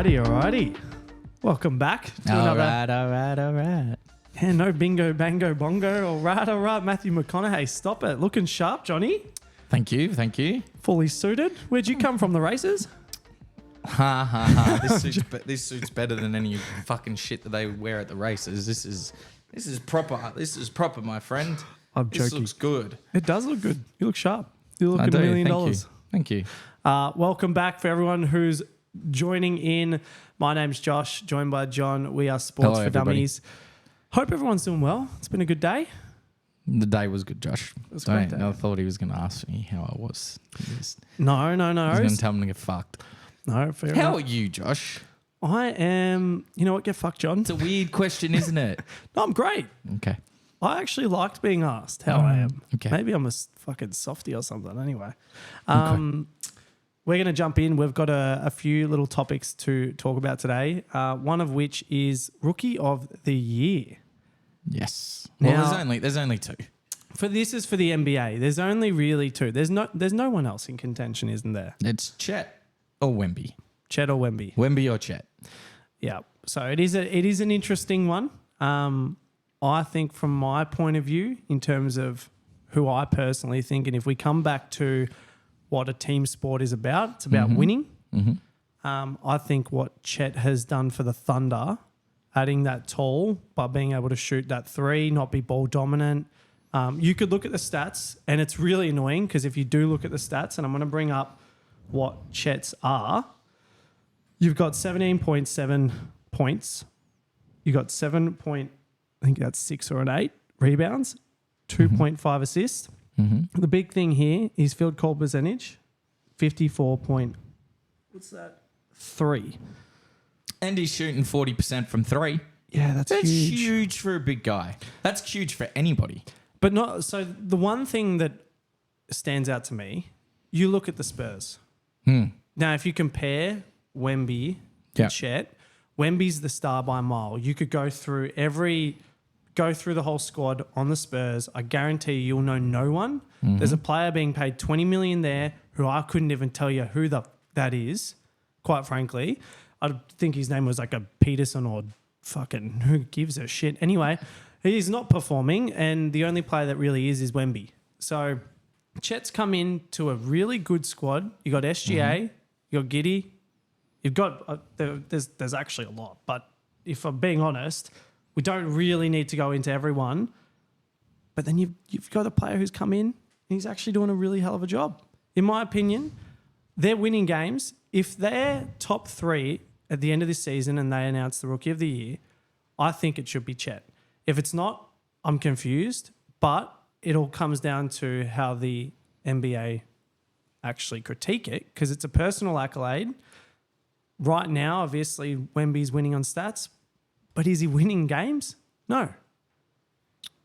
Alrighty. Welcome back to another. All right. Yeah, no bingo, bango, bongo. All right. Matthew McConaughey, stop it. Looking sharp, Johnny. Thank you. Fully suited. Where'd you come from, the races? Ha ha ha. This suit's better than any fucking shit that they wear at the races. This is proper. This is proper, my friend. I'm This joking. looks good. It does look good. You look sharp. You look I at do. $1 million. Thank you. Welcome back for everyone who's joining in. My name's Josh, joined by John. We are Sports Hello, for everybody. Dummies. Hope everyone's doing well. It's been a good day. The day was good, Josh. was a great day. I thought he was going to ask me how I was. No. I was going to tell him to get fucked. No, fair How enough. are you, Josh? I am, you know what, get fucked, John. It's a weird question, isn't it? No, I'm great. Okay. I actually liked being asked how I am. Okay. Maybe I'm a fucking softie or something. Anyway, we're going to jump in. We've got a few little topics to talk about today. One of which is Rookie of the Year. Yes. Well, Now- there's only two. This is for the NBA. There's only really two. There's no one else in contention, isn't there? It's Chet or Wemby. Chet or Wemby. Wemby or Chet. Yeah. So it is an interesting one. I think from my point of view, in terms of who I personally think, and if we come back to what a team sport is about, it's about winning. Mm-hmm. I think what Chet has done for the Thunder, adding that tall by being able to shoot that three, not be ball dominant. You could look at the stats, and it's really annoying because if you do look at the stats, and I'm going to bring up what Chet's are, you've got 17.7 points. You got 6 or 8 rebounds, 2.5 assists. Mm-hmm. The big thing here is field goal percentage, 54.3. And he's shooting 40% from three. Yeah, that's That's huge. huge for a big guy. That's huge for anybody. But not so. The one thing that stands out to me, you look at the Spurs. Now, if you compare Wemby to Yeah. Chet, Wemby's the star by a mile. You could go through the whole squad on the Spurs. I guarantee you'll know no one. There's a player being paid $20 million there who I couldn't even tell you who that is. Quite frankly, I think his name was like a Peterson or fucking who gives a shit. Anyway, he's not performing, and the only player that really is Wemby. So Chet's come in to a really good squad. You got SGA, you got Giddey, you've got there's actually a lot. But if I'm being honest, we don't really need to go into everyone. But then you've got a player who's come in and he's actually doing a really hell of a job. In my opinion, they're winning games. If they're top 3 at the end of this season and they announce the Rookie of the Year, I think it should be Chet. If it's not, I'm confused, but it all comes down to how the NBA actually critique it because it's a personal accolade. Right now, obviously, Wemby's winning on stats, but is he winning games? No.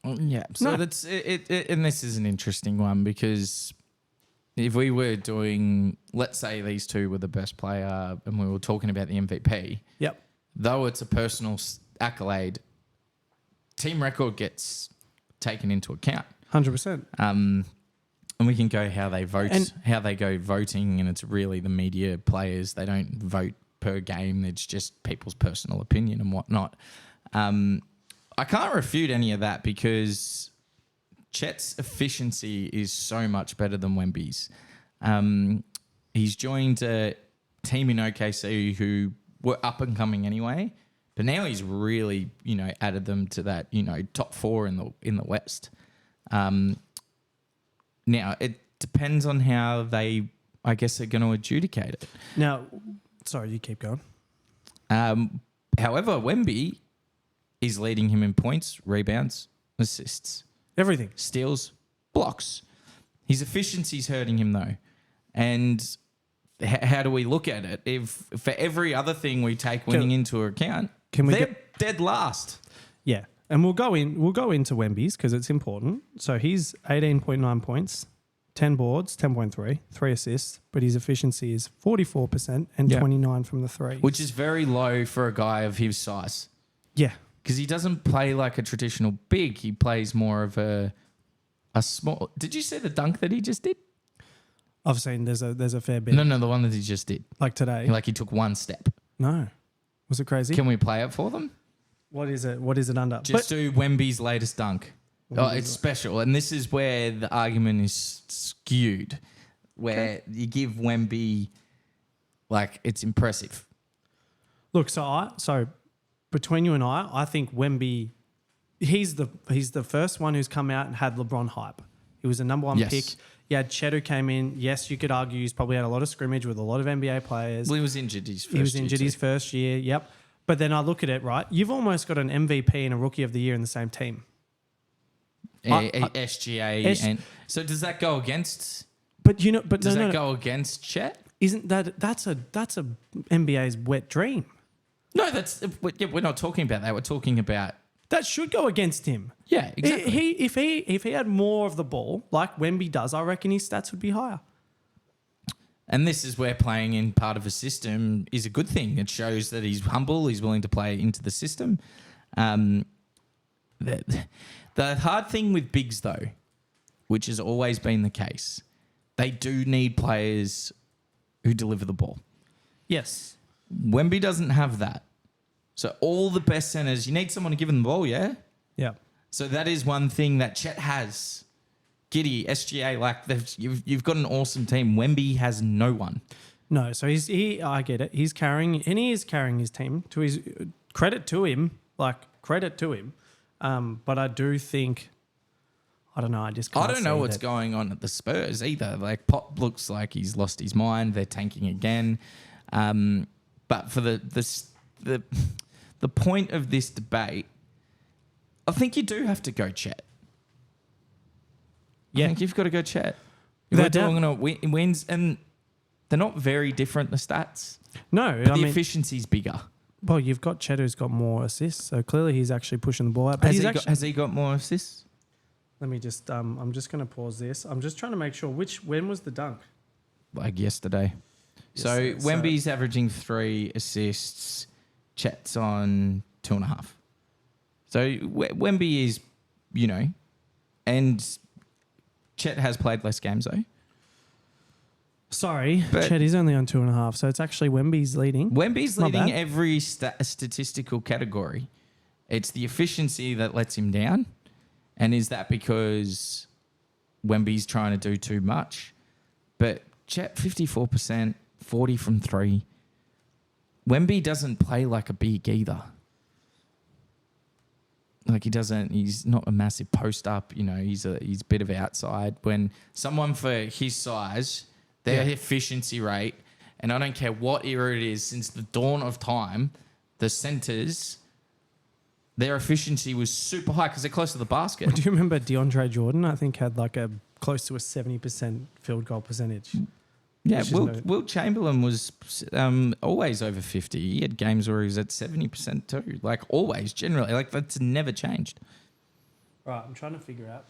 Yeah. So No. that's it. And this is an interesting one because if we were doing, let's say these two were the best player and we were talking about the MVP, Yep. though it's a personal accolade, team record gets taken into account. 100%. And we can go how they vote, And- how they go voting, and it's really the media players. They don't vote per game. It's just people's personal opinion and whatnot. I can't refute any of that because Chet's efficiency is so much better than Wemby's. He's joined a team in OKC who were up and coming anyway, but now he's really, added them to that, top 4 in the West. Now it depends on how they, I guess, are going to adjudicate it. Now, sorry, you keep going. However, Wemby is leading him in points, rebounds, assists, Everything. steals, blocks. His efficiency's hurting him though. And how do we look at it? If for every other thing we take winning into account, they're dead last. Yeah. And we'll go into Wemby's because it's important. So he's 18.9 points, 10 boards, 10.3, 3 assists, but his efficiency is 44% and 29 from the 3. Which is very low for a guy of his size. Yeah. Because he doesn't play like a traditional big. He plays more of a small... Did you see the dunk that he just did? I've seen there's a fair bit. No, the one that he just did. Like today. Like he took one step. No. Was it crazy? Can we play it for them? What is it? What is it under? Just do Wemby's latest dunk. Oh, it's special. And this is where the argument is skewed, where you give Wemby, like, it's impressive. Look, so between you and I think Wemby, he's the first one who's come out and had LeBron hype. He was the number one Yes. pick. You had Chet who came in. Yes, you could argue he's probably had a lot of scrimmage with a lot of NBA players. Well, he was injured his first He was year injured too. his first year. Yep. But then I look at it, right? You've almost got an MVP and a Rookie of the Year in the same team. SGA. And so does that go against... But you know, but Does no, that no, go against Chet? isn't that's a NBA's wet dream? No, we're not talking about that. We're talking about... That should go against him. Yeah, exactly. If he had more of the ball like Wemby does, I reckon his stats would be higher. And this is where playing in part of a system is a good thing. It shows that he's humble, he's willing to play into the system. The hard thing with bigs, though, which has always been the case, they do need players who deliver the ball. Yes. Wemby doesn't have that. So all the best centers, you need someone to give them the ball, yeah? Yeah. So that is one thing that Chet has. Giddy, SGA, like you've got an awesome team. Wemby has no one. No, so I get it. He is carrying his team to his credit to him. But I do think, I don't know. I just can't I don't know see what's that. going on at the Spurs either. Like Pop looks like he's lost his mind. They're tanking again. But for the point of this debate, I think you do have to go Chet. Yeah. I think you've got to go Chet. If They're we're talking about wins, and they're not very different, the stats. No, But I the mean, efficiency's bigger. well, you've got Chet who's got more assists, so clearly he's actually pushing the ball out. But Has he got more assists? let me just, I'm just going to pause this. I'm just trying to make sure when was the dunk? Like yesterday. So Yesterday, so- Wemby's averaging 3 assists. Chet's on 2.5. So Wemby is, and Chet has played less games though. Sorry, But- Chet is only on 2.5, so it's actually Wemby's leading. Wemby's Not leading bad. every statistical category. It's the efficiency that lets him down. And is that because Wemby's trying to do too much? But Chet, 54%, 40 from 3. Wemby doesn't play like a big either. Like he's not a massive post up, he's a bit of outside. When someone for his size, their efficiency rate, and I don't care what era it is, since the dawn of time, the centers, their efficiency was super high because they're close to the basket. Do you remember DeAndre Jordan? I think had like a close to a 70% field goal percentage. Yeah, Which is Wilt Chamberlain was always over 50. He had games where he was at 70% too. Like always, generally. Like that's never changed. Right, I'm trying to figure out.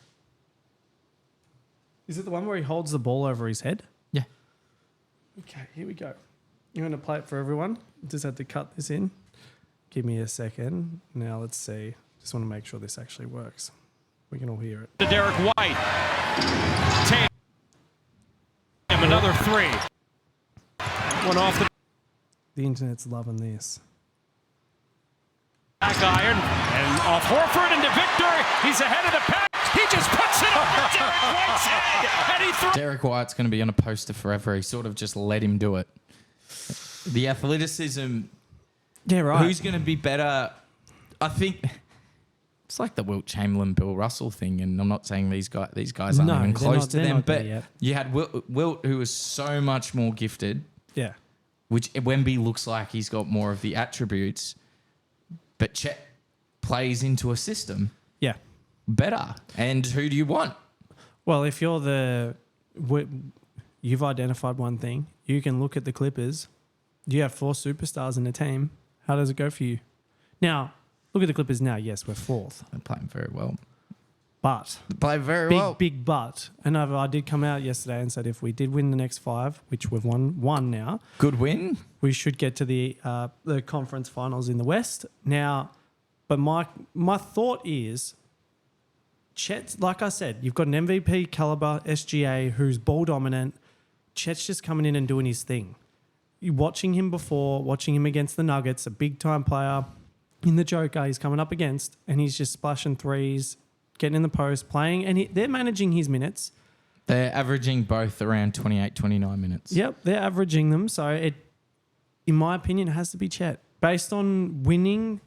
Is it the one where he holds the ball over his head? Yeah. Okay, here we go. You want to play it for everyone? Just had to cut this in. Give me a second. Now let's see. Just want to make sure this actually works. We can all hear it. To Derek White. Tam. Another 3. One off the The internet's loving this. back iron. And off Horford into Victor. He's ahead of the pack. He just puts it over Derek White's head. And he throws. Derek White's going to be on a poster forever. He sort of just let him do it. The athleticism, Yeah, right. who's going to be better? I think it's like the Wilt Chamberlain, Bill Russell thing, and I'm not saying these guys aren't No, even they're close not- to they're them, not there but yet. you had Wilt, who was so much more gifted, Yeah. which Wemby looks like he's got more of the attributes, but Chet plays into a system Yeah. better. And who do you want? Well, if you've identified one thing, you can look at the Clippers. You have 4 superstars in the team. How does it go for you? Now, look at the Clippers now. Yes, we're 4th. They're playing very well. But, They play very big but. And I did come out yesterday and said if we did win the next 5, which we've won 1 now, Good win. we should get to the conference finals in the West. Now, but my thought is, Chet, like I said, you've got an MVP caliber SGA who's ball dominant. Chet's just coming in and doing his thing. watching him before, watching him against the Nuggets, a big time player in the Joker he's coming up against, and he's just splashing threes, getting in the post, playing, and they're managing his minutes. They're averaging both around 28, 29 minutes. Yep, they're averaging them. So it, in my opinion, it has to be Chet. Based on winning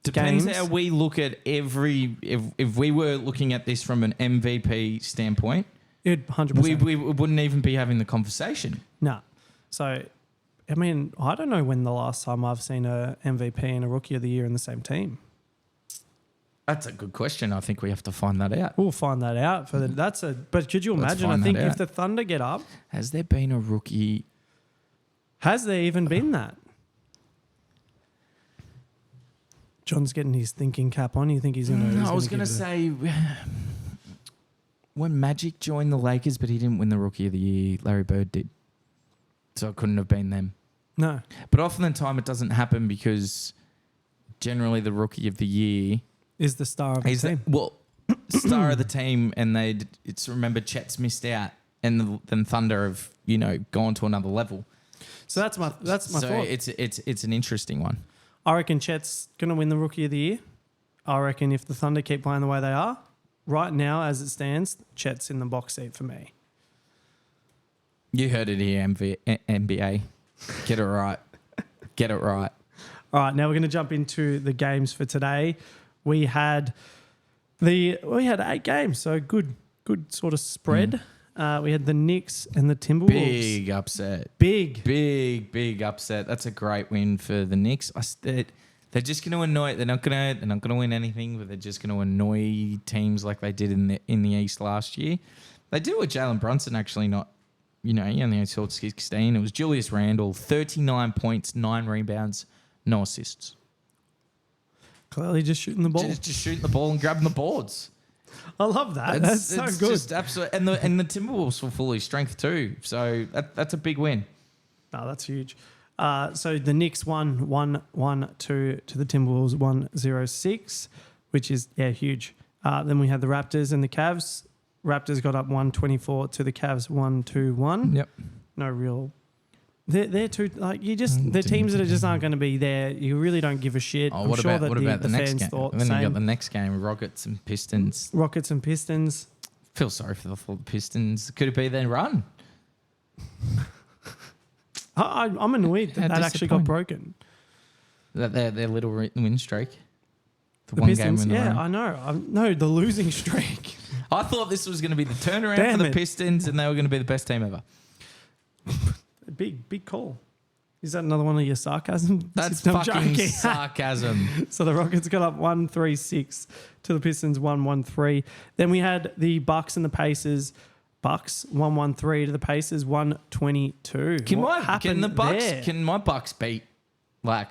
Depends games. how we look at every. If we were looking at this from an MVP standpoint, It 100%. we wouldn't even be having the conversation. No. So, I mean, I don't know when the last time I've seen a MVP and a Rookie of the Year in the same team. That's a good question. I think we have to find that out. We'll find that out. But could you Let's imagine? I find think that if out. the Thunder get up, Has there been a rookie? has there even been that? John's getting his thinking cap on. You think he's going to? No, I was going to say when Magic joined the Lakers, but he didn't win the Rookie of the Year. Larry Bird did, so it couldn't have been them. No. But often the time it doesn't happen because generally the Rookie of the Year Is the star of the is team. star of the team, and it's remember Chet's missed out, and then Thunder have gone to another level. So that's my So thought. it's an interesting one. I reckon Chet's going to win the Rookie of the Year. I reckon if the Thunder keep playing the way they are, right now as it stands, Chet's in the box seat for me. You heard it here, NBA. Get it right. Get it right. All right, now we're going to jump into the games for today. We had 8 games, so good sort of spread. We had the Knicks and the Timberwolves. Big upset. Big upset. That's a great win for the Knicks. They're just going to annoy. They're not going to win anything, but they're just going to annoy teams like they did in the East last year. They did it with Jalen Brunson actually. Not he only scored 16. It was Julius Randle, 39 points, 9 rebounds, no assists. Clearly just shooting the ball. Just shooting the ball and grabbing the boards. I love that. That's so it's good. Just absolute, and the Timberwolves were fully strength too. So that's a big win. No, that's huge. So the Knicks won 1-1-2 to the Timberwolves 1-0-6, which is huge. Then we had the Raptors and the Cavs. Raptors got up 124 to the Cavs 1-2-1. Yep. No real. They're too they're teams that just aren't going to be there. You really don't give a shit. Oh, I'm what sure about that what about the next fans game? thought And the then you same. got the next game, Rockets and Pistons. Rockets and Pistons. Feel sorry for the Pistons. Could it be their run? I'm annoyed that How actually got disappointing. broken. That their little win streak. The The one Pistons, game in a row. I know. No, the losing streak. I thought this was going to be the turnaround Damn for the it. Pistons, and they were going to be the best team ever. Big call. Is that another one of your sarcasm? That's I'm fucking joking. sarcasm. So the Rockets got up 1-3-6 to the Pistons 1-1-3. Then we had the Bucks and the Pacers. Bucks 1-1-3 to the Pacers 1-22. Can my Bucks beat? Like,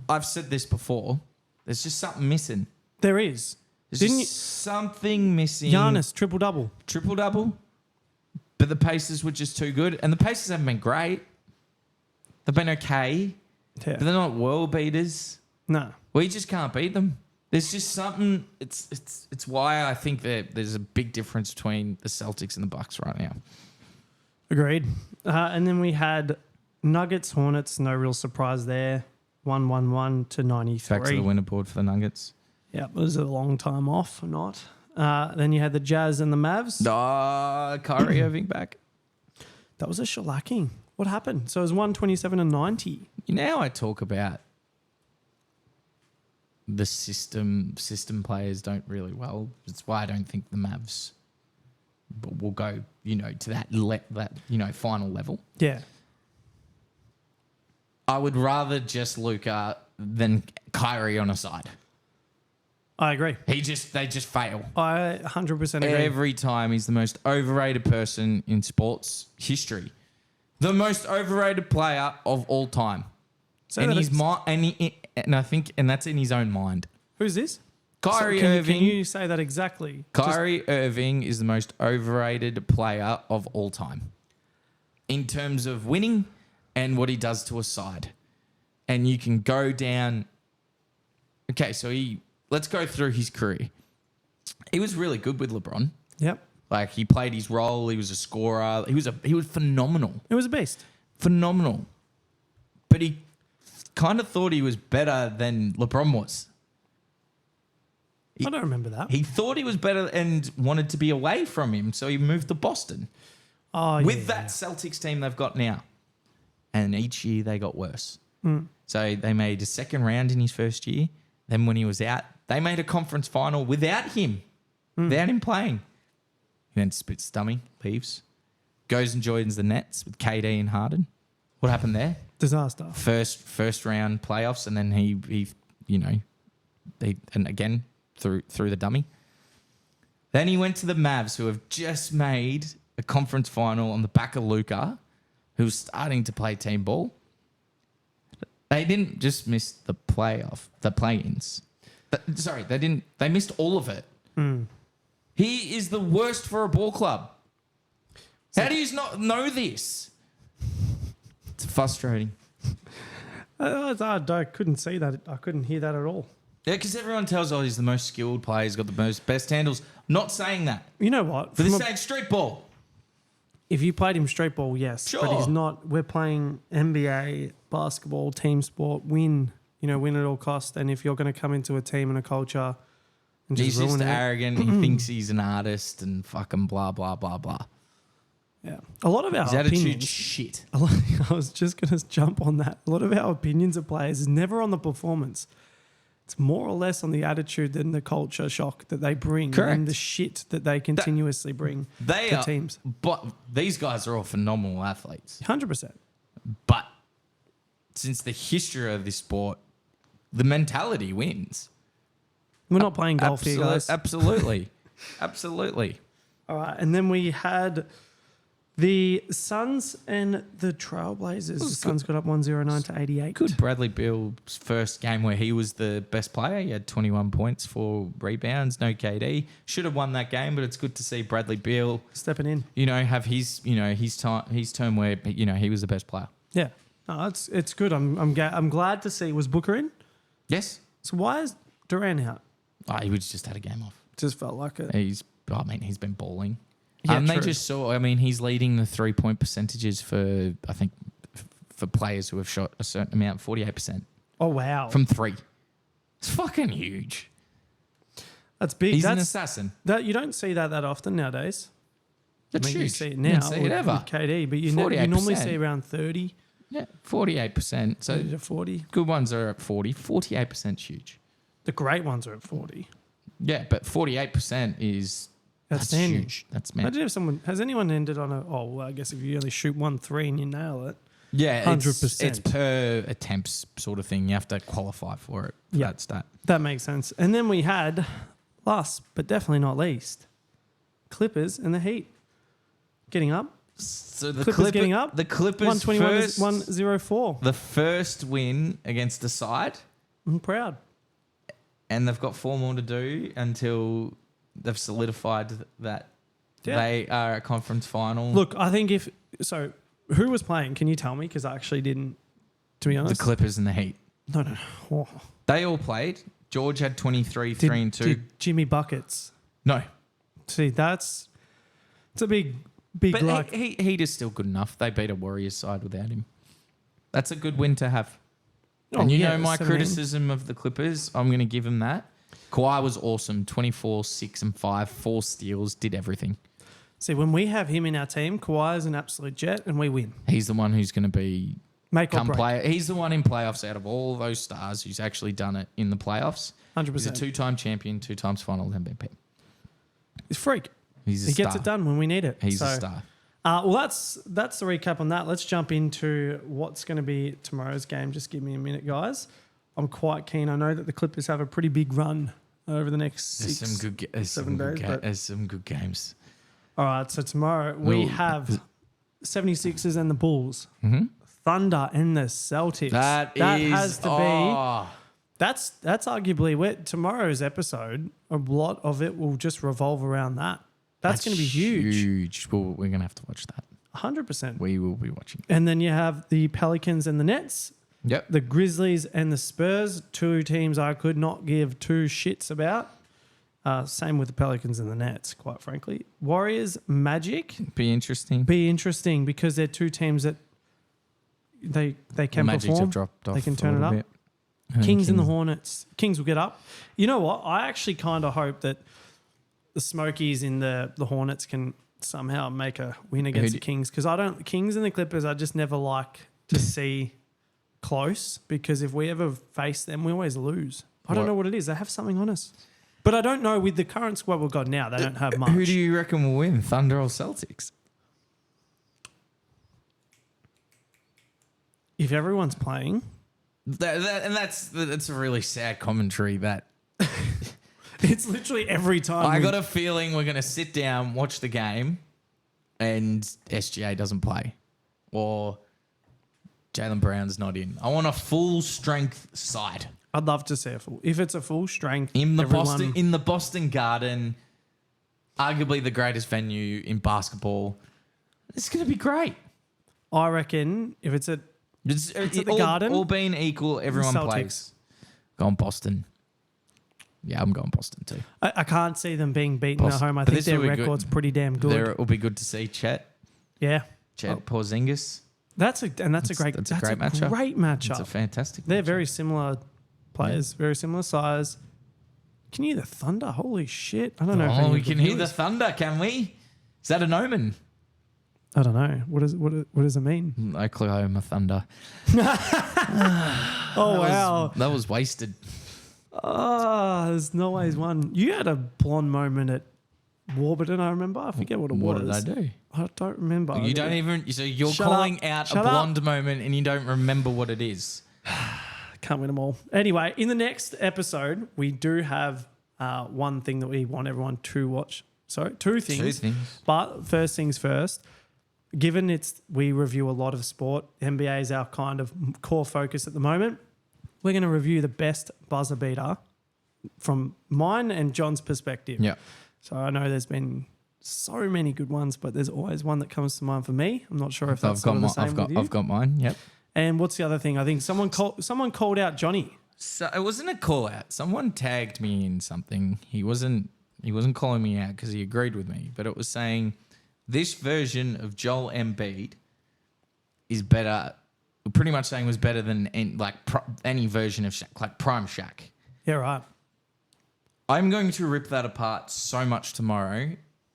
I've said this before. There's just something missing. There is. There's Didn't just something missing. Giannis triple double. Triple double. But the Pacers were just too good, and the Pacers haven't been great. They've been okay, but they're not world beaters. No. We just can't beat them. There's just something. It's why I think that there's a big difference between the Celtics and the Bucks right now. Agreed. And then we had Nuggets Hornets. No real surprise there. 1-1-1 to 93. Back to the winner board for the Nuggets. Yeah, it was a long time off, not. Then you had the Jazz and the Mavs. Kyrie Irving back. That was a shellacking. What happened? So it was 127-90. You know how I talk about the system players don't really well. It's why I don't think the Mavs will go, to that final level. Yeah. I would rather just Luka than Kyrie on a side. I agree. They just fail. I 100% agree. Every time he's the most overrated person in sports history. The most overrated player of all time. So And that his it's- and I think that's in his own mind. Who's this? Kyrie Can Irving. you say that exactly? Kyrie Irving is the most overrated player of all time in terms of winning and what he does to a side. And you can go down. Okay, so let's go through his career. He was really good with LeBron. Yep. Like he played his role. He was a scorer. He was phenomenal. It was a beast. phenomenal. But he kind of thought he was better than LeBron was. I don't remember that. He thought he was better and wanted to be away from him, so he moved to Boston. With that Celtics team they've got now. And each year they got worse. So they made a second round in his first year. Then when he was out, they made a conference final without him. Without him playing. He then splits dummy, leaves. Goes and joins the Nets with KD and Harden. What happened there? Disaster. First round playoffs, and then he and again through the dummy. Then he went to the Mavs, who have just made a conference final on the back of Luka, who's starting to play team ball. They didn't just miss the play-ins. Sorry, they didn't. They missed all of it. He is the worst for a ball club. How do you not know this? It's frustrating. I couldn't see that. I couldn't hear that at all. Yeah, because everyone tells, he's the most skilled player, he's got the best handles. Not saying that. You know what? For this saying street ball. If you played him straight ball, yes. Sure. But he's not. We're playing NBA, basketball, team sport, win at all costs. And if you're going to come into a team and a culture and He's ruin just it, arrogant. He thinks he's an artist and fucking blah, blah, blah, blah. yeah. A lot of our His attitude's opinions. shit. I was just going to jump on that. A lot of our opinions of players is never on the performance. It's more or less on the attitude than the culture shock that they bring Correct. and the shit that they continuously bring to teams. But these guys are all phenomenal athletes. 100%. But since the history of this sport, the mentality wins. We're not playing golf here, guys. Absolutely. Absolutely. All right. And then we had the Suns and the Trailblazers. The Suns got up 109 to 88. Good. Bradley Beal's first game where he was the best player. He had 21 points, 4 rebounds, no KD. Should have won that game, but it's good to see Bradley Beal, Stepping in. have his turn where, he was the best player. Yeah. No, it's good. I'm glad to see. Was Booker in? Yes. So why is Durant out? He was just had a game off. Just felt like it. He's been balling. Yeah, They true. just saw, he's leading the 3-point percentages for, I think, for players who have shot a certain amount, 48%. Oh, wow. From 3. It's fucking huge. That's big. He's an That's assassin. that you don't see that often nowadays. That's You huge. see it You now don't see it with ever. KD, but you normally see around 30, Yeah, 48%. So 30 to 40. good ones are at 40. 48% is huge. The great ones are at 40. Yeah, but 48% is that's Outstanding. huge. That's man. Imagine if has anyone ended on I guess if you only shoot 1 3 and you nail it. Yeah, 100%. It's per attempts sort of thing. You have to qualify for it. For Yeah. that stat. That makes sense. And then we had, last but definitely not least, Clippers and the Heat getting up. So the Clippers getting up. The Clippers 121 first, 104. the first win against the side, I'm proud. and they've got 4 more to do until they've solidified that Yeah. they are a conference final. Look, I think who was playing? Can you tell me? Because I actually didn't, to be the honest. Clippers and the Heat. No. Oh. They all played. George had 23, 3 and 2. Did Jimmy buckets? No. See, it's a big But like. Heat is still good enough. They beat a Warriors side without him. That's a good win to have. Oh, And yeah, my 17. criticism of the Clippers, I'm going to give him that. Kawhi was awesome. 24, 6 and 5, 4 steals, did everything. See, when we have him in our team, Kawhi is an absolute jet, and we win. He's the one who's going to be Make or break. player. He's the one in playoffs out of all those stars who's actually done it in the playoffs. 100%. He's a 2-time champion, 2 times final MVP. He's a freak. He's a He star. gets it done when we need it. He's So, a star. Well, that's the recap on that. Let's jump into what's going to be tomorrow's game. Just give me a minute, guys. I'm quite keen. I know that the Clippers have a pretty big run over the next There's 6, some 7 good days. But, There's some good games. all right, so tomorrow we Well, have 76ers and the Bulls, Mm-hmm. Thunder and the Celtics. That has to be. be. That's arguably tomorrow's episode. A lot of it will just revolve around that. That's going to be huge. Huge. Well, we're going to have to watch that. 100%. We will be watching. And then you have the Pelicans and the Nets, Yep. the Grizzlies and the Spurs, 2 teams I could not give 2 shits about. Same with the Pelicans and the Nets, quite frankly. Warriors, Magic, Be interesting. be interesting because they're 2 teams that they The can Magics perform. have dropped off. They can a turn it little up. bit. I think Kings and the Hornets. Kings will get up. You know what? I actually kind of hope that the Smokies in the Hornets can somehow make a win against the Kings, because Kings and the Clippers I just never like to see close, because if we ever face them, we always lose. I don't know what it is. They have something on us. But I don't know, with the current squad we've got now, they don't have much. Who do you reckon will win, Thunder or Celtics? If everyone's playing, That's a really sad commentary. That it's literally every time. I got a feeling we're going to sit down, watch the game, and SGA doesn't play, or Jaylen Brown's not in. I want a full strength side I'd love to see a full. If it's a full strength, in the everyone, Boston Garden, arguably the greatest venue in basketball. It's going to be great. I reckon if it's at It's at the all, Garden, all being equal, everyone Celtics. plays. Going Boston. Yeah, I'm going Boston too. I can't see them being beaten Boston. at home. I But think this their will be good. record's pretty damn good. There, it will be good to see Chet Porzingis. That's a great matchup. Great matchup. It's a fantastic. They're matchup. very similar players, very similar size. Can you hear the thunder? Holy shit! I don't know. if any Oh, we of can hear the viewers- thunder, can we? Is that an omen? I don't know. What does it mean? Oklahoma Thunder. Oh wow! That was wasted. Oh, there's no ways one. You had a blonde moment at Warburton. I remember. I forget what it What was. did I do? I don't remember. You don't even. So you're Shut calling up. out Shut a up. blonde moment and you don't remember what it is. Can't win them all. Anyway, in the next episode, we do have one thing that we want everyone to watch. Sorry, two things. But first things first. Given we review a lot of sport, NBA is our kind of core focus at the moment. We're going to review the best buzzer beater from mine and John's perspective. Yeah. So I know there's been so many good ones, but there's always one that comes to mind for me. I'm not sure if that's sort of the same with you. I've got mine. Yep. And what's the other thing? I think someone called out Johnny. So it wasn't a call out. Someone tagged me in something. He wasn't calling me out because he agreed with me, but it was saying this version of Joel Embiid is better. Pretty much saying was better than any version of Shaq, like prime Shaq. Yeah, right. I'm going to rip that apart so much tomorrow.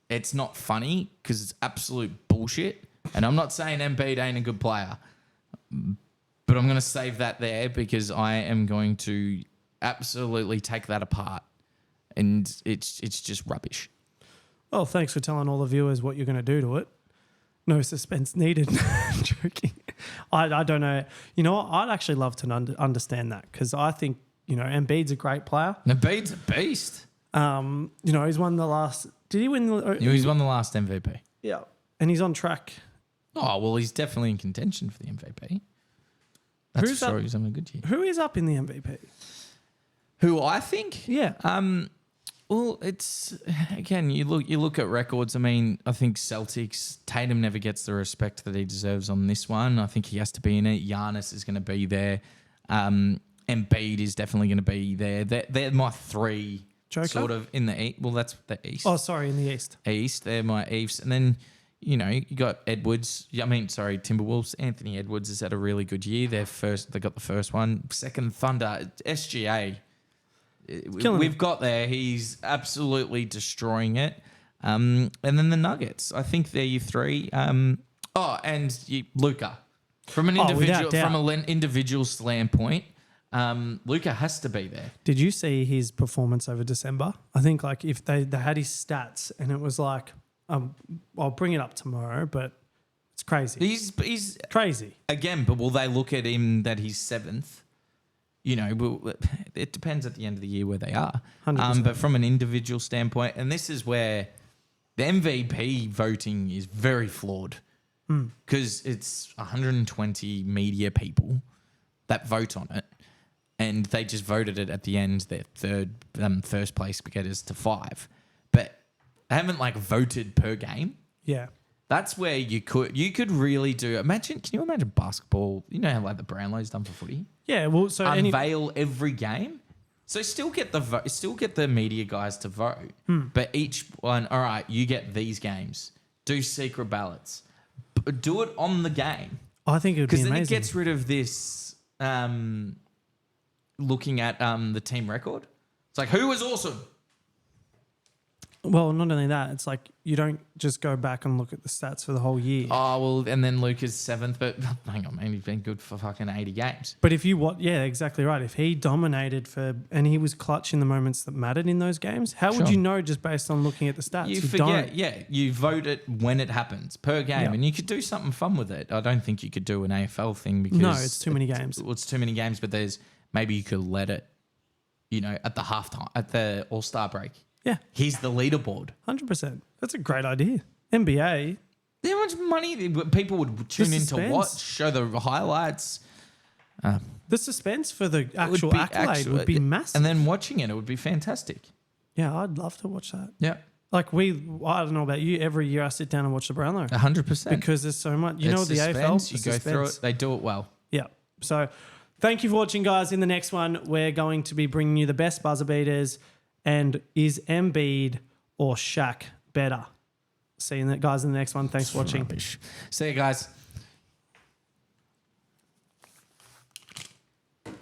It's not funny because it's absolute bullshit. And I'm not saying Embiid ain't a good player, but I'm going to save that there because I am going to absolutely take that apart. And it's just rubbish. Well, thanks for telling all the viewers what you're going to do to it. No suspense needed. Joking. I don't know. You know what? I'd actually love to understand that because I think, Embiid's a great player. Embiid's a beast. He's won the last... Did he win? He's won the last MVP. Yeah. And he's on track. Oh, well, he's definitely in contention for the MVP. That's Who's for sure. up? He's having a good year. Who is up in the MVP? Who I think? Yeah. Well, it's again. You look at records. I mean, I think Celtics. Tatum never gets the respect that he deserves on this one. I think he has to be in it. Giannis is going to be there. Embiid is definitely going to be there. They're my three. Joker? Sort of in the East. Well, that's the East. Oh, sorry, in the East. East. They're my East, and then you got Edwards. Timberwolves. Anthony Edwards has had a really good year. They got the first one. Second, Thunder. SGA. We've got there. He's absolutely destroying it. And then the Nuggets. I think they're your three. And Luka. From an individual standpoint, Luka has to be there. Did you see his performance over December? I think if they had his stats and it was I'll bring it up tomorrow, but it's crazy. He's crazy. Again, but will they look at him that he's seventh? It depends at the end of the year where they are. 100%. But from an individual standpoint, and this is where the MVP voting is very flawed because it's 120 media people that vote on it, and they just voted it at the end. Their first place getters to 5, but they haven't voted per game. Yeah. That's where you could really do. Can you imagine basketball? You know how the Brownlow's done for footy. Yeah, well, so Unveil every game. So still get the media guys to vote, but each one. All right, you get these games. Do secret ballots. Do it on the game. I think it would be Because amazing. then it gets rid of this looking at the team record. It's like, who was awesome? Well, not only that, it's like you don't just go back and look at the stats for the whole year. Oh, well, and then Luke is 7th, but hang on, man, he's been good for fucking 80 games. But if you yeah, exactly right. If he dominated and he was clutch in the moments that mattered in those games, how would Sure. you know just based on looking at the stats? You don't. forget, you vote it when it happens per game, Yeah. and you could do something fun with it. I don't think you could do an AFL thing because No, it's too many games. Well, it's too many games, but maybe you could let it, at the halftime, at the All-Star break. Yeah, Here's the leaderboard. 100%. That's a great idea. NBA, How much money people would tune in to suspense. watch, show the highlights. the suspense for the It would actual be accolade would be massive. And then watching it would be fantastic. Yeah, I'd love to watch that. Yeah, Like I don't know about you, every year I sit down and watch the Brownlow 100%. because there's so much. You know, It's the AFL, suspense, you the go through it. suspense. They do it well. Yeah. So thank you for watching, guys. In the next one, we're going to be bringing you the best buzzer beaters and is Embiid or Shaq better? See you guys in the next one. Thanks for watching. Rubbish. See you guys.